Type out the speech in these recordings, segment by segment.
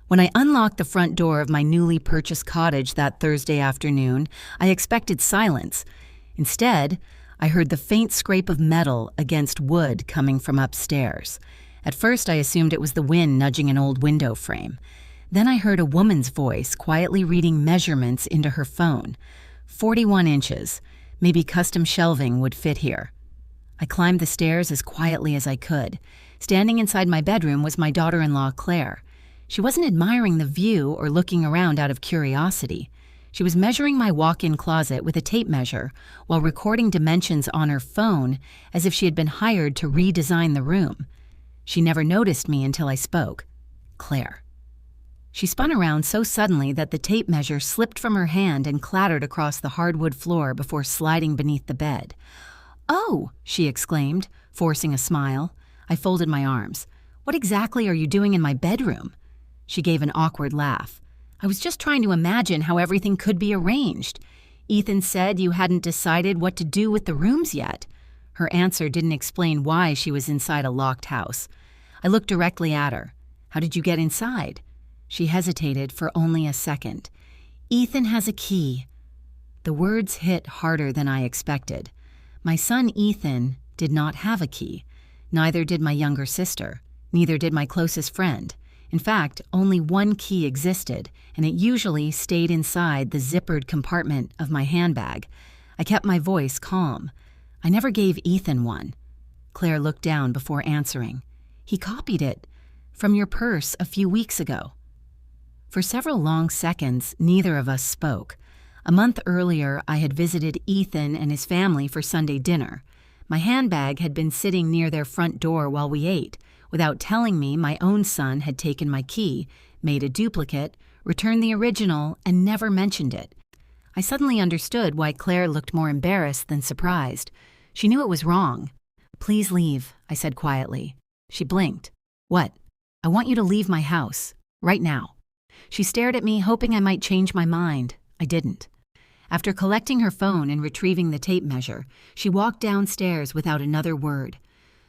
When I unlocked the front door of my newly purchased cottage that Thursday afternoon, I expected silence. Instead, I heard the faint scrape of metal against wood coming from upstairs. At first, I assumed it was the wind nudging an old window frame. Then I heard a woman's voice quietly reading measurements into her phone. 41 inches. Maybe custom shelving would fit here. I climbed the stairs as quietly as I could. Standing inside my bedroom was my daughter-in-law, Claire. She wasn't admiring the view or looking around out of curiosity. She was measuring my walk-in closet with a tape measure while recording dimensions on her phone as if she had been hired to redesign the room. She never noticed me until I spoke. Claire. She spun around so suddenly that the tape measure slipped from her hand and clattered across the hardwood floor before sliding beneath the bed. "Oh!" she exclaimed, forcing a smile. I folded my arms. "What exactly are you doing in my bedroom?" She gave an awkward laugh. "I was just trying to imagine how everything could be arranged. Ethan said you hadn't decided what to do with the rooms yet." Her answer didn't explain why she was inside a locked house. I looked directly at her. "How did you get inside?" She hesitated for only a second. "Ethan has a key." The words hit harder than I expected. My son Ethan did not have a key. Neither did my younger sister. Neither did my closest friend. In fact, only one key existed, and it usually stayed inside the zippered compartment of my handbag. I kept my voice calm. "I never gave Ethan one." Claire looked down before answering. "He copied it from your purse a few weeks ago." For several long seconds, neither of us spoke. A month earlier, I had visited Ethan and his family for Sunday dinner. My handbag had been sitting near their front door while we ate. Without telling me, my own son had taken my key, made a duplicate, returned the original, and never mentioned it. I suddenly understood why Claire looked more embarrassed than surprised. She knew it was wrong. "Please leave," I said quietly. She blinked. "What?" "I want you to leave my house. Right now." She stared at me, hoping I might change my mind. I didn't. After collecting her phone and retrieving the tape measure, she walked downstairs without another word.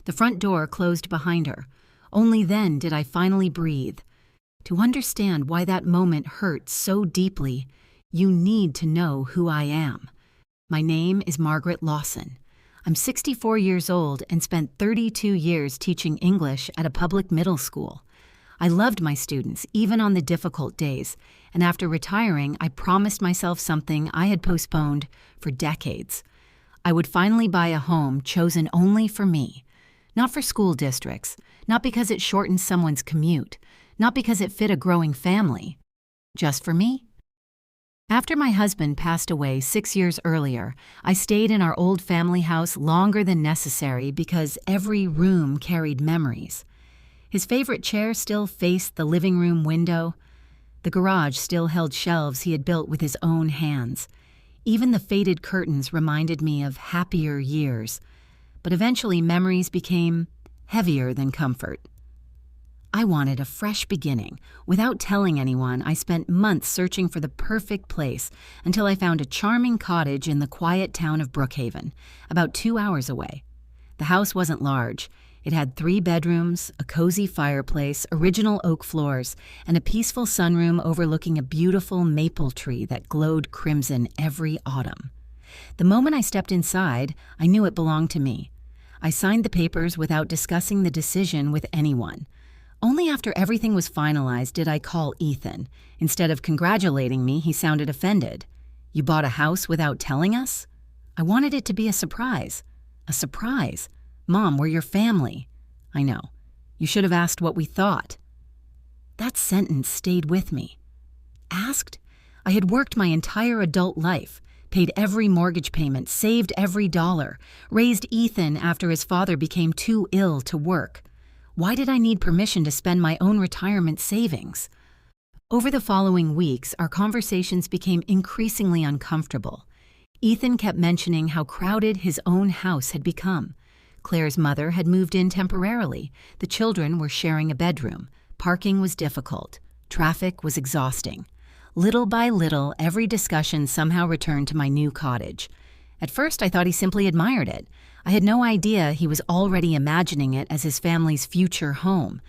The front door closed behind her. Only then did I finally breathe. To understand why that moment hurt so deeply, you need to know who I am. My name is Margaret Lawson. I'm 64 years old and spent 32 years teaching English at a public middle school. I loved my students, even on the difficult days, and after retiring, I promised myself something I had postponed for decades. I would finally buy a home chosen only for me. Not for school districts, not because it shortened someone's commute, not because it fit a growing family. Just for me. After my husband passed away 6 years earlier, I stayed in our old family house longer than necessary because every room carried memories. His favorite chair still faced the living room window. The garage still held shelves he had built with his own hands. Even the faded curtains reminded me of happier years. But eventually memories became heavier than comfort. I wanted a fresh beginning. Without telling anyone, I spent months searching for the perfect place until I found a charming cottage in the quiet town of Brookhaven, about 2 hours away. The house wasn't large. It had 3 bedrooms, a cozy fireplace, original oak floors, and a peaceful sunroom overlooking a beautiful maple tree that glowed crimson every autumn. The moment I stepped inside, I knew it belonged to me. I signed the papers without discussing the decision with anyone. Only after everything was finalized did I call Ethan. Instead of congratulating me, he sounded offended. "You bought a house without telling us?" I wanted it to be a surprise. A surprise. "Mom, we're your family." "I know. You should have asked what we thought." That sentence stayed with me. Asked? I had worked my entire adult life, paid every mortgage payment, saved every dollar, raised Ethan after his father became too ill to work. Why did I need permission to spend my own retirement savings? Over the following weeks, our conversations became increasingly uncomfortable. Ethan kept mentioning how crowded his own house had become. Claire's mother had moved in temporarily. The children were sharing a bedroom. Parking was difficult. Traffic was exhausting. Little by little, every discussion somehow returned to my new cottage. At first, I thought he simply admired it. I had no idea he was already imagining it as his family's future home.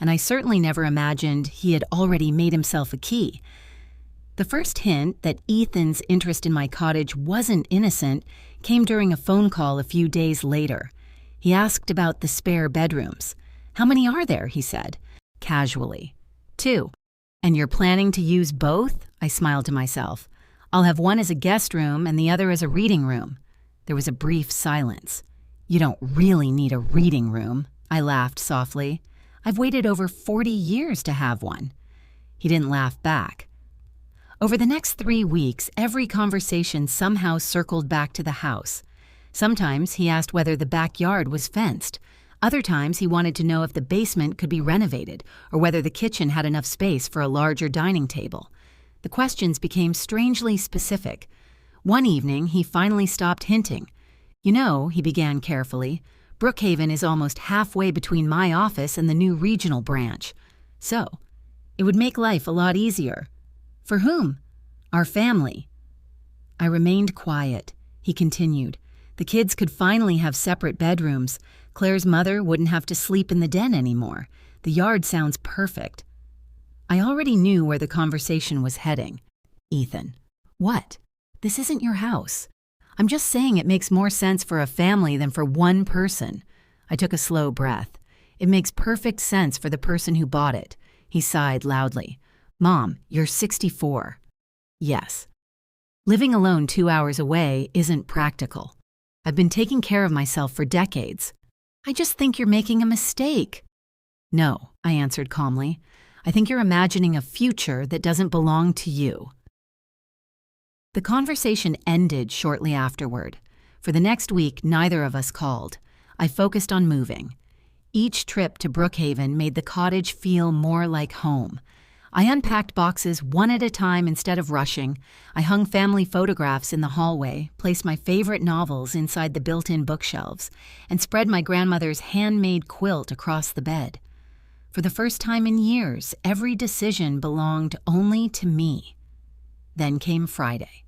and I certainly never imagined he had already made himself a key. The first hint that Ethan's interest in my cottage wasn't innocent came during a phone call a few days later. He asked about the spare bedrooms. "How many are there?" he said, casually. "2. "And you're planning to use both?" I smiled to myself. "I'll have one as a guest room and the other as a reading room." There was a brief silence. "You don't really need a reading room," I laughed softly. "I've waited over 40 years to have one." He didn't laugh back. Over the next 3 weeks, every conversation somehow circled back to the house. Sometimes he asked whether the backyard was fenced. Other times he wanted to know if the basement could be renovated or whether the kitchen had enough space for a larger dining table. The questions became strangely specific. One evening, he finally stopped hinting. "You know," he began carefully, "Brookhaven is almost halfway between my office and the new regional branch. So, it would make life a lot easier." "For whom?" "Our family." I remained quiet. He continued. "The kids could finally have separate bedrooms. Claire's mother wouldn't have to sleep in the den anymore. The yard sounds perfect." I already knew where the conversation was heading. "Ethan, what? This isn't your house. I'm just saying it makes more sense for a family than for one person." I took a slow breath. "It makes perfect sense for the person who bought it." He sighed loudly. "Mom, you're 64. "Yes. "Living alone 2 hours away isn't practical. I've been taking care of myself for decades. I just think you're making a mistake." "No," I answered calmly. "I think you're imagining a future that doesn't belong to you." The conversation ended shortly afterward. For the next week, neither of us called. I focused on moving. Each trip to Brookhaven made the cottage feel more like home. I unpacked boxes one at a time instead of rushing. I hung family photographs in the hallway, placed my favorite novels inside the built-in bookshelves, and spread my grandmother's handmade quilt across the bed. For the first time in years, every decision belonged only to me. Then came Friday.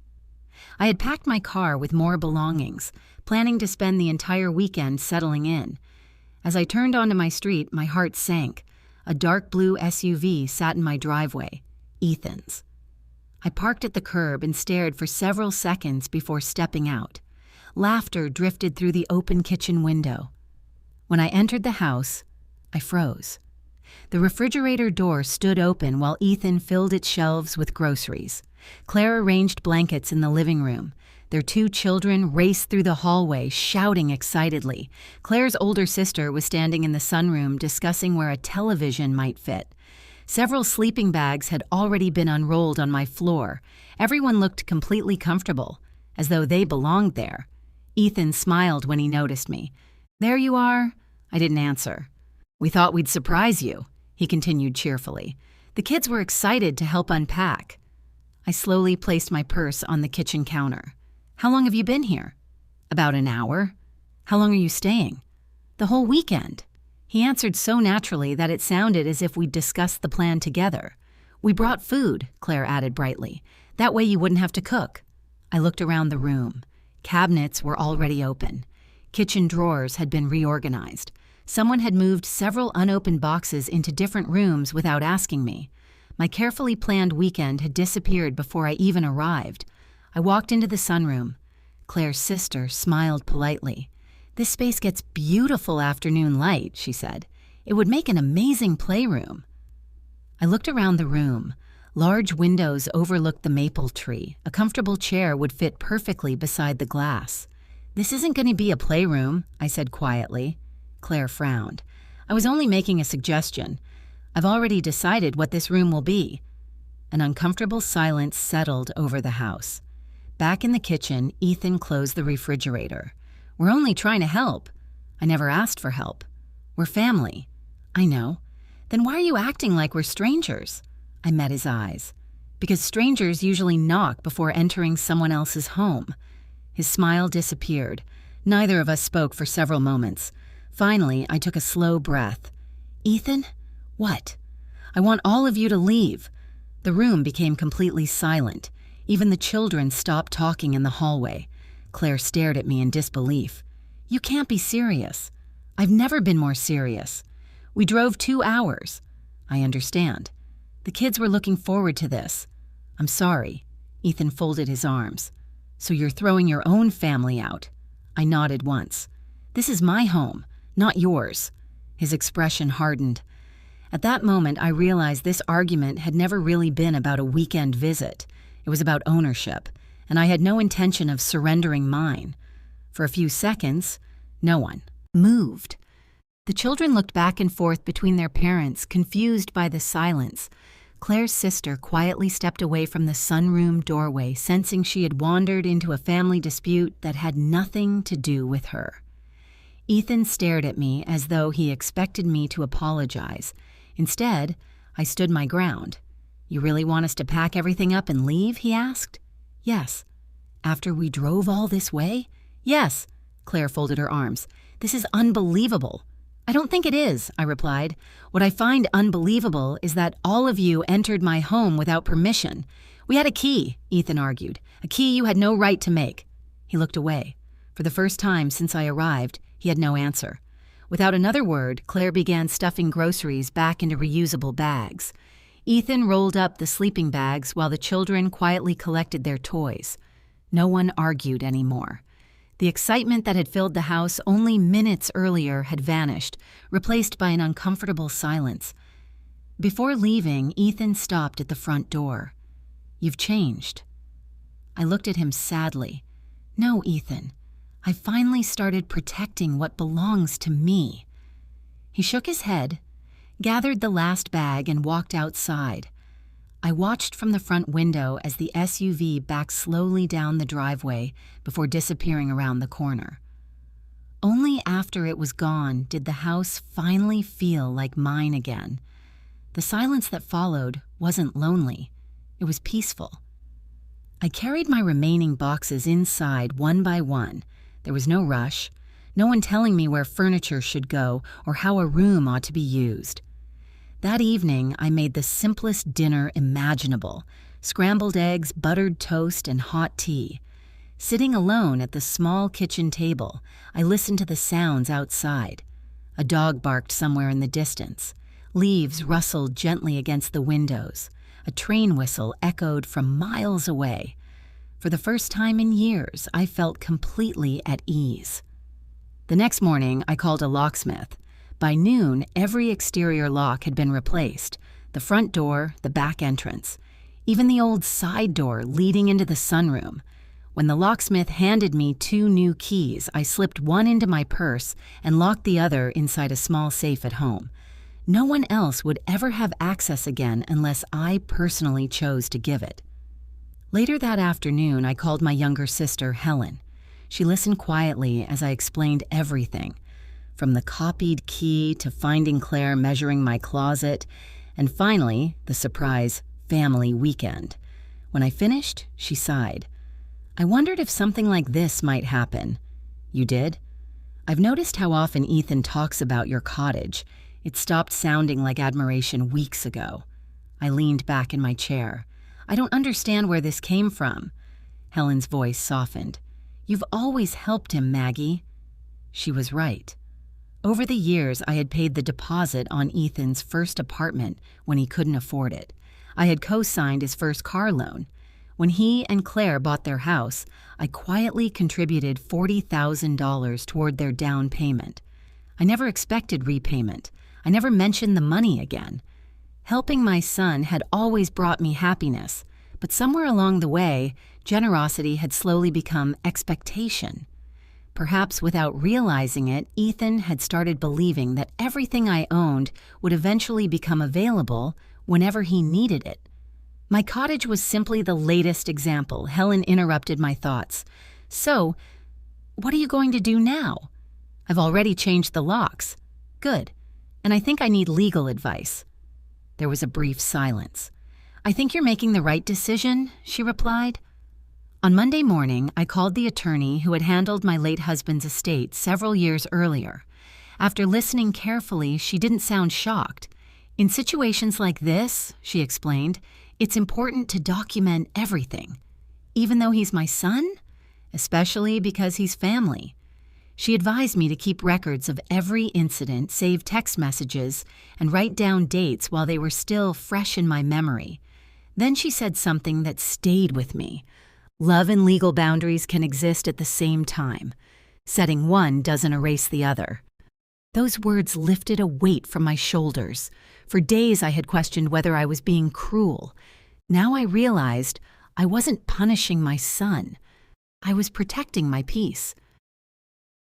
I had packed my car with more belongings, planning to spend the entire weekend settling in. As I turned onto my street, my heart sank. A dark blue SUV sat in my driveway, Ethan's. I parked at the curb and stared for several seconds before stepping out. Laughter drifted through the open kitchen window. When I entered the house, I froze. The refrigerator door stood open while Ethan filled its shelves with groceries. Claire arranged blankets in the living room. Their 2 children raced through the hallway, shouting excitedly. Claire's older sister was standing in the sunroom discussing where a television might fit. Several sleeping bags had already been unrolled on my floor. Everyone looked completely comfortable, as though they belonged there. Ethan smiled when he noticed me. "There you are." I didn't answer. "We thought we'd surprise you," he continued cheerfully. The kids were excited to help unpack. I slowly placed my purse on the kitchen counter. "How long have you been here?" "About an hour." "How long are you staying?" "The whole weekend." He answered so naturally that it sounded as if we'd discussed the plan together. "We brought food," Claire added brightly. "That way you wouldn't have to cook." I looked around the room. Cabinets were already open. Kitchen drawers had been reorganized. Someone had moved several unopened boxes into different rooms without asking me. My carefully planned weekend had disappeared before I even arrived. I walked into the sunroom. Claire's sister smiled politely. "This space gets beautiful afternoon light," she said. "It would make an amazing playroom." I looked around the room. Large windows overlooked the maple tree. A comfortable chair would fit perfectly beside the glass. "This isn't going to be a playroom," I said quietly. Claire frowned. "I was only making a suggestion. I've already decided what this room will be." An uncomfortable silence settled over the house. Back in the kitchen, Ethan closed the refrigerator. "We're only trying to help." "I never asked for help." "We're family." "I know." "Then why are you acting like we're strangers?" I met his eyes. "Because strangers usually knock before entering someone else's home." His smile disappeared. Neither of us spoke for several moments. Finally, I took a slow breath. "Ethan?" "What?" "I want all of you to leave." The room became completely silent. Even the children stopped talking in the hallway. Claire stared at me in disbelief. "You can't be serious." "I've never been more serious." We drove 2 hours. I understand. The kids were looking forward to this. I'm sorry. Ethan folded his arms. So you're throwing your own family out? I nodded once. This is my home, not yours. His expression hardened. At that moment, I realized this argument had never really been about a weekend visit. It was about ownership, and I had no intention of surrendering mine. For a few seconds, no one moved. The children looked back and forth between their parents, confused by the silence. Claire's sister quietly stepped away from the sunroom doorway, sensing she had wandered into a family dispute that had nothing to do with her. Ethan stared at me as though he expected me to apologize. Instead, I stood my ground. You really want us to pack everything up and leave? He asked. Yes. After we drove all this way? Yes. Claire folded her arms. This is unbelievable. I don't think it is, I replied. What I find unbelievable is that all of you entered my home without permission. We had a key, Ethan argued. A key you had no right to make. He looked away. For the first time since I arrived, he had no answer. Without another word, Claire began stuffing groceries back into reusable bags. Ethan rolled up the sleeping bags while the children quietly collected their toys. No one argued anymore. The excitement that had filled the house only minutes earlier had vanished, replaced by an uncomfortable silence. Before leaving, Ethan stopped at the front door. You've changed. I looked at him sadly. No, Ethan. I finally started protecting what belongs to me. He shook his head, gathered the last bag, and walked outside. I watched from the front window as the SUV backed slowly down the driveway before disappearing around the corner. Only after it was gone did the house finally feel like mine again. The silence that followed wasn't lonely. It was peaceful. I carried my remaining boxes inside one by one. There was no rush, no one telling me where furniture should go or how a room ought to be used. That evening, I made the simplest dinner imaginable: scrambled eggs, buttered toast, and hot tea. Sitting alone at the small kitchen table, I listened to the sounds outside. A dog barked somewhere in the distance. Leaves rustled gently against the windows. A train whistle echoed from miles away. For the first time in years, I felt completely at ease. The next morning, I called a locksmith. By noon, every exterior lock had been replaced: the front door, the back entrance, even the old side door leading into the sunroom. When the locksmith handed me 2 new keys, I slipped one into my purse and locked the other inside a small safe at home. No one else would ever have access again unless I personally chose to give it. Later that afternoon, I called my younger sister, Helen. She listened quietly as I explained everything, from the copied key to finding Claire measuring my closet, and finally, the surprise family weekend. When I finished, she sighed. I wondered if something like this might happen. You did? I've noticed how often Ethan talks about your cottage. It stopped sounding like admiration weeks ago. I leaned back in my chair. I don't understand where this came from. Helen's voice softened. You've always helped him, Maggie. She was right. Over the years, I had paid the deposit on Ethan's first apartment when he couldn't afford it. I had co-signed his first car loan. When he and Claire bought their house, I quietly contributed $40,000 toward their down payment. I never expected repayment. I never mentioned the money again. Helping my son had always brought me happiness, but somewhere along the way, generosity had slowly become expectation. Perhaps without realizing it, Ethan had started believing that everything I owned would eventually become available whenever he needed it. My cottage was simply the latest example. Helen interrupted my thoughts. So, what are you going to do now? I've already changed the locks. Good. And I think I need legal advice. There was a brief silence. I think you're making the right decision, she replied. On Monday morning, I called the attorney who had handled my late husband's estate several years earlier. After listening carefully, she didn't sound shocked. In situations like this, she explained, it's important to document everything. Even though he's my son? Especially because he's family. She advised me to keep records of every incident, save text messages, and write down dates while they were still fresh in my memory. Then she said something that stayed with me. Love and legal boundaries can exist at the same time. Setting one doesn't erase the other. Those words lifted a weight from my shoulders. For days I had questioned whether I was being cruel. Now I realized I wasn't punishing my son. I was protecting my peace.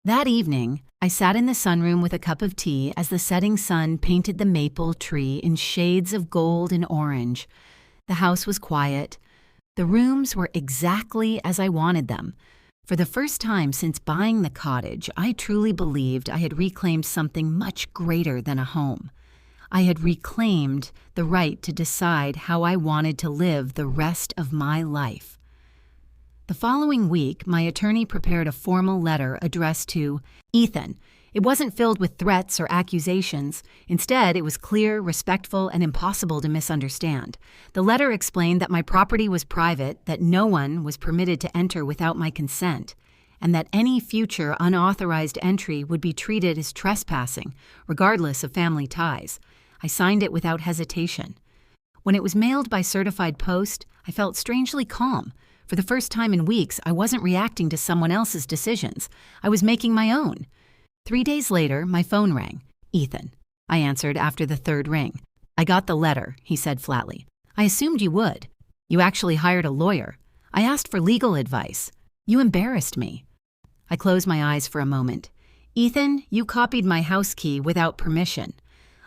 That evening, I sat in the sunroom with a cup of tea as the setting sun painted the maple tree in shades of gold and orange. The house was quiet. The rooms were exactly as I wanted them. For the first time since buying the cottage, I truly believed I had reclaimed something much greater than a home. I had reclaimed the right to decide how I wanted to live the rest of my life. The following week, my attorney prepared a formal letter addressed to Ethan. It wasn't filled with threats or accusations. Instead, it was clear, respectful, and impossible to misunderstand. The letter explained that my property was private, that no one was permitted to enter without my consent, and that any future unauthorized entry would be treated as trespassing, regardless of family ties. I signed it without hesitation. When it was mailed by certified post, I felt strangely calm. For the first time in weeks, I wasn't reacting to someone else's decisions. I was making my own. 3 days later, my phone rang. Ethan. I answered after the third ring. I got the letter, he said flatly. I assumed you would. You actually hired a lawyer. I asked for legal advice. You embarrassed me. I closed my eyes for a moment. Ethan, you copied my house key without permission.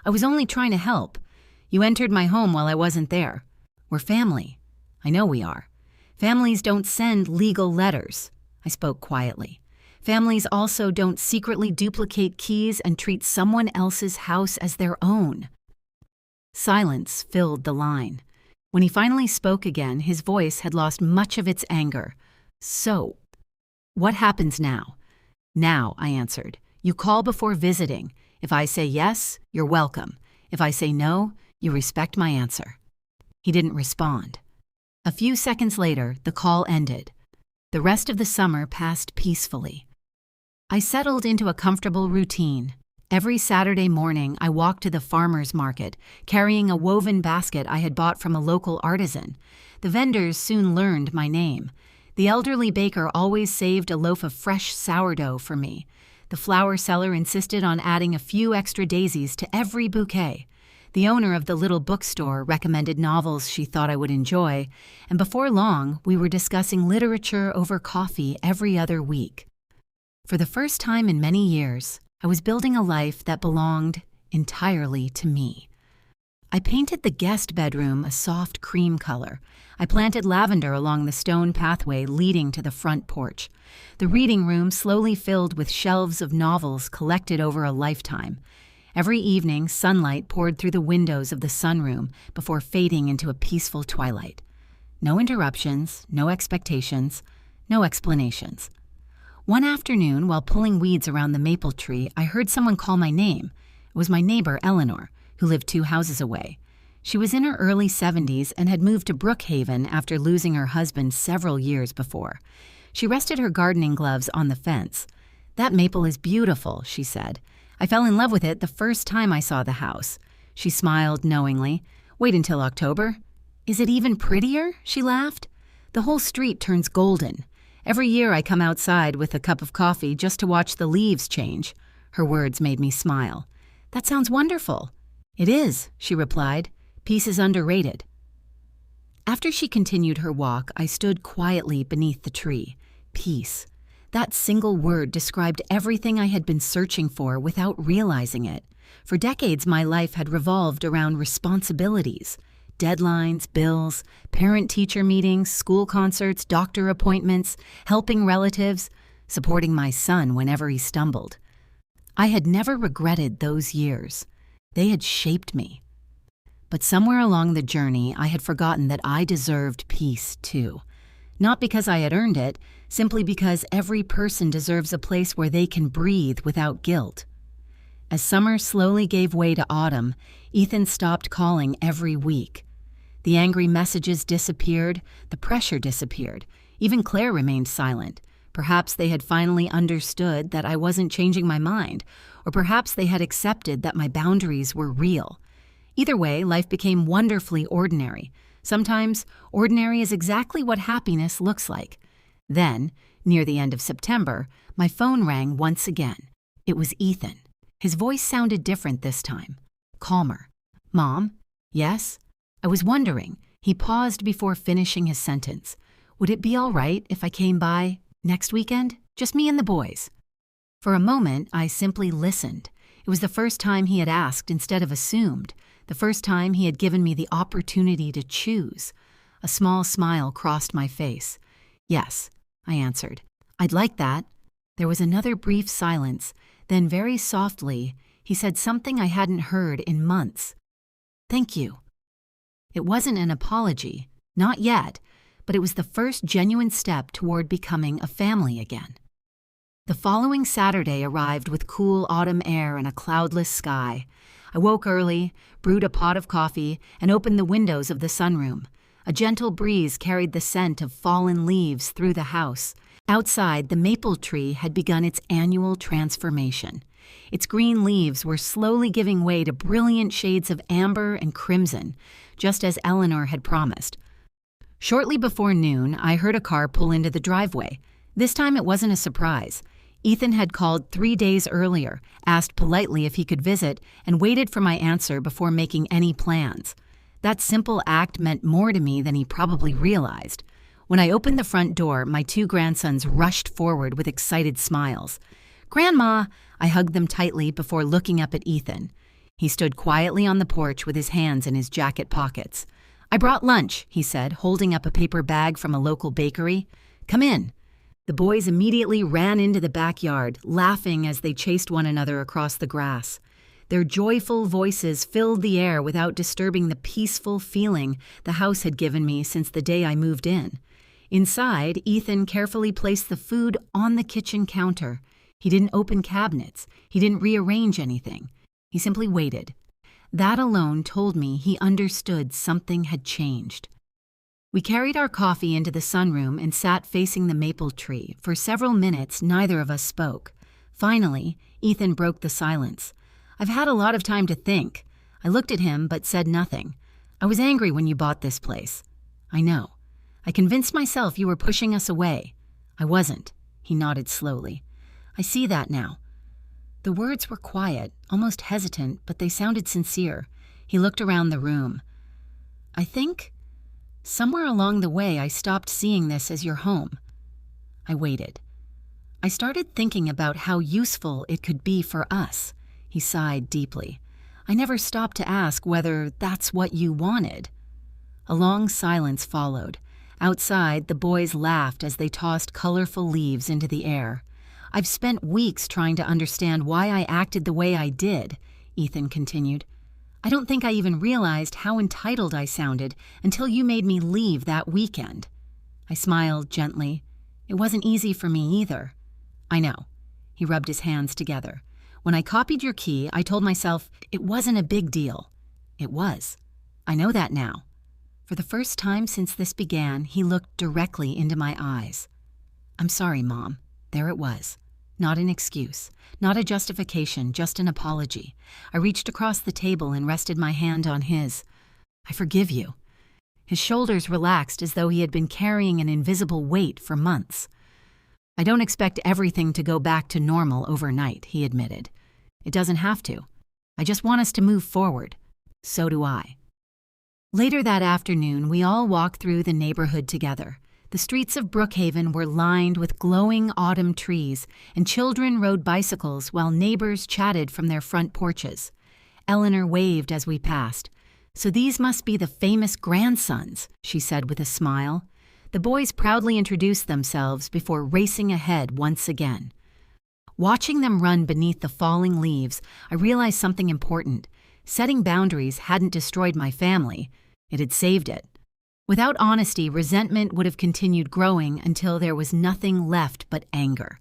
I was only trying to help. You entered my home while I wasn't there. We're family. I know we are. Families don't send legal letters. I spoke quietly. Families also don't secretly duplicate keys and treat someone else's house as their own. Silence filled the line. When he finally spoke again, his voice had lost much of its anger. So, what happens now? Now, I answered. You call before visiting. If I say yes, you're welcome. If I say no, you respect my answer. He didn't respond. A few seconds later, the call ended. The rest of the summer passed peacefully. I settled into a comfortable routine. Every Saturday morning, I walked to the farmer's market, carrying a woven basket I had bought from a local artisan. The vendors soon learned my name. The elderly baker always saved a loaf of fresh sourdough for me. The flower seller insisted on adding a few extra daisies to every bouquet. The owner of the little bookstore recommended novels she thought I would enjoy, and before long, we were discussing literature over coffee every other week. For the first time in many years, I was building a life that belonged entirely to me. I painted the guest bedroom a soft cream color. I planted lavender along the stone pathway leading to the front porch. The reading room slowly filled with shelves of novels collected over a lifetime. Every evening, sunlight poured through the windows of the sunroom before fading into a peaceful twilight. No interruptions, no expectations, no explanations. One afternoon, while pulling weeds around the maple tree, I heard someone call my name. It was my neighbor, Eleanor, who lived 2 houses away. She was in her early 70s and had moved to Brookhaven after losing her husband several years before. She rested her gardening gloves on the fence. "That maple is beautiful," she said. "I fell in love with it the first time I saw the house." She smiled knowingly. "Wait until October." "Is it even prettier?" she laughed. "The whole street turns golden. Every year I come outside with a cup of coffee just to watch the leaves change." Her words made me smile. "That sounds wonderful." "It is," she replied. "Peace is underrated." After she continued her walk, I stood quietly beneath the tree. Peace. That single word described everything I had been searching for without realizing it. For decades, my life had revolved around responsibilities. Deadlines, bills, parent-teacher meetings, school concerts, doctor appointments, helping relatives, supporting my son whenever he stumbled. I had never regretted those years. They had shaped me. But somewhere along the journey, I had forgotten that I deserved peace, too. Not because I had earned it, simply because every person deserves a place where they can breathe without guilt. As summer slowly gave way to autumn, Ethan stopped calling every week. The angry messages disappeared, the pressure disappeared. Even Claire remained silent. Perhaps they had finally understood that I wasn't changing my mind, or perhaps they had accepted that my boundaries were real. Either way, life became wonderfully ordinary. Sometimes, ordinary is exactly what happiness looks like. Then, near the end of September, my phone rang once again. It was Ethan. His voice sounded different this time, calmer. "Mom? Yes? I was wondering." He paused before finishing his sentence. "Would it be all right if I came by next weekend? Just me and the boys." For a moment, I simply listened. It was the first time he had asked instead of assumed, the first time he had given me the opportunity to choose. A small smile crossed my face. "Yes," I answered. "I'd like that." There was another brief silence. Then very softly, he said something I hadn't heard in months. "Thank you." It wasn't an apology, not yet, but it was the first genuine step toward becoming a family again. The following Saturday arrived with cool autumn air and a cloudless sky. I woke early, brewed a pot of coffee, and opened the windows of the sunroom. A gentle breeze carried the scent of fallen leaves through the house. Outside, the maple tree had begun its annual transformation. Its green leaves were slowly giving way to brilliant shades of amber and crimson, just as Eleanor had promised. Shortly before noon, I heard a car pull into the driveway. This time it wasn't a surprise. Ethan had called 3 days earlier, asked politely if he could visit, and waited for my answer before making any plans. That simple act meant more to me than he probably realized. When I opened the front door, my 2 grandsons rushed forward with excited smiles. "Grandma!" I hugged them tightly before looking up at Ethan. He stood quietly on the porch with his hands in his jacket pockets. "I brought lunch," he said, holding up a paper bag from a local bakery. "Come in." The boys immediately ran into the backyard, laughing as they chased one another across the grass. Their joyful voices filled the air without disturbing the peaceful feeling the house had given me since the day I moved in. Inside, Ethan carefully placed the food on the kitchen counter. He didn't open cabinets. He didn't rearrange anything. He simply waited. That alone told me he understood something had changed. We carried our coffee into the sunroom and sat facing the maple tree. For several minutes, neither of us spoke. Finally, Ethan broke the silence. "I've had a lot of time to think." I looked at him but said nothing. "I was angry when you bought this place." "I know. I convinced myself you were pushing us away." "I wasn't." He nodded slowly. "I see that now." The words were quiet, almost hesitant, but they sounded sincere. He looked around the room. "I think somewhere along the way I stopped seeing this as your home." I waited. "I started thinking about how useful it could be for us." He sighed deeply. "I never stopped to ask whether that's what you wanted." A long silence followed. Outside, the boys laughed as they tossed colorful leaves into the air. "I've spent weeks trying to understand why I acted the way I did," Ethan continued. "I don't think I even realized how entitled I sounded until you made me leave that weekend." I smiled gently. "It wasn't easy for me either." "I know." He rubbed his hands together. "When I copied your key, I told myself it wasn't a big deal. It was. I know that now." For the first time since this began, he looked directly into my eyes. "I'm sorry, Mom." There it was. Not an excuse, not a justification, just an apology. I reached across the table and rested my hand on his. "I forgive you." His shoulders relaxed as though he had been carrying an invisible weight for months. "I don't expect everything to go back to normal overnight," he admitted. "It doesn't have to. I just want us to move forward. So do I." Later that afternoon, we all walked through the neighborhood together. The streets of Brookhaven were lined with glowing autumn trees, and children rode bicycles while neighbors chatted from their front porches. Eleanor waved as we passed. "So these must be the famous grandsons," she said with a smile. The boys proudly introduced themselves before racing ahead once again. Watching them run beneath the falling leaves, I realized something important. Setting boundaries hadn't destroyed my family. It had saved it. Without honesty, resentment would have continued growing until there was nothing left but anger.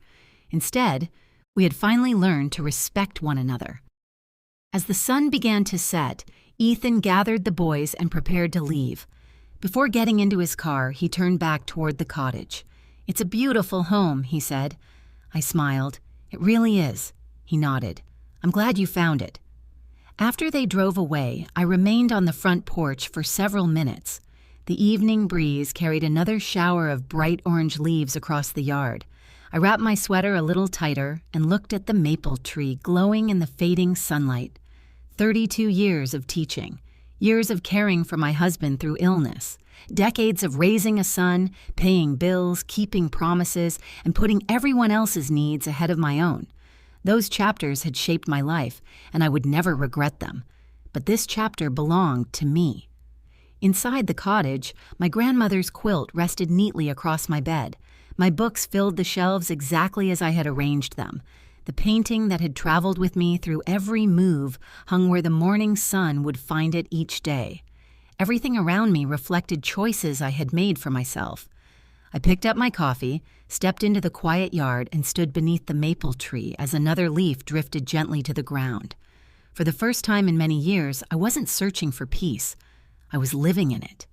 Instead, we had finally learned to respect one another. As the sun began to set, Ethan gathered the boys and prepared to leave. Before getting into his car, he turned back toward the cottage. "It's a beautiful home," he said. I smiled. "It really is." He nodded. "I'm glad you found it." After they drove away, I remained on the front porch for several minutes. The evening breeze carried another shower of bright orange leaves across the yard. I wrapped my sweater a little tighter and looked at the maple tree glowing in the fading sunlight. 32 years of teaching, years of caring for my husband through illness, decades of raising a son, paying bills, keeping promises, and putting everyone else's needs ahead of my own. Those chapters had shaped my life, and I would never regret them. But this chapter belonged to me. Inside the cottage, my grandmother's quilt rested neatly across my bed. My books filled the shelves exactly as I had arranged them. The painting that had traveled with me through every move hung where the morning sun would find it each day. Everything around me reflected choices I had made for myself. I picked up my coffee, stepped into the quiet yard, and stood beneath the maple tree as another leaf drifted gently to the ground. For the first time in many years, I wasn't searching for peace. I was living in it.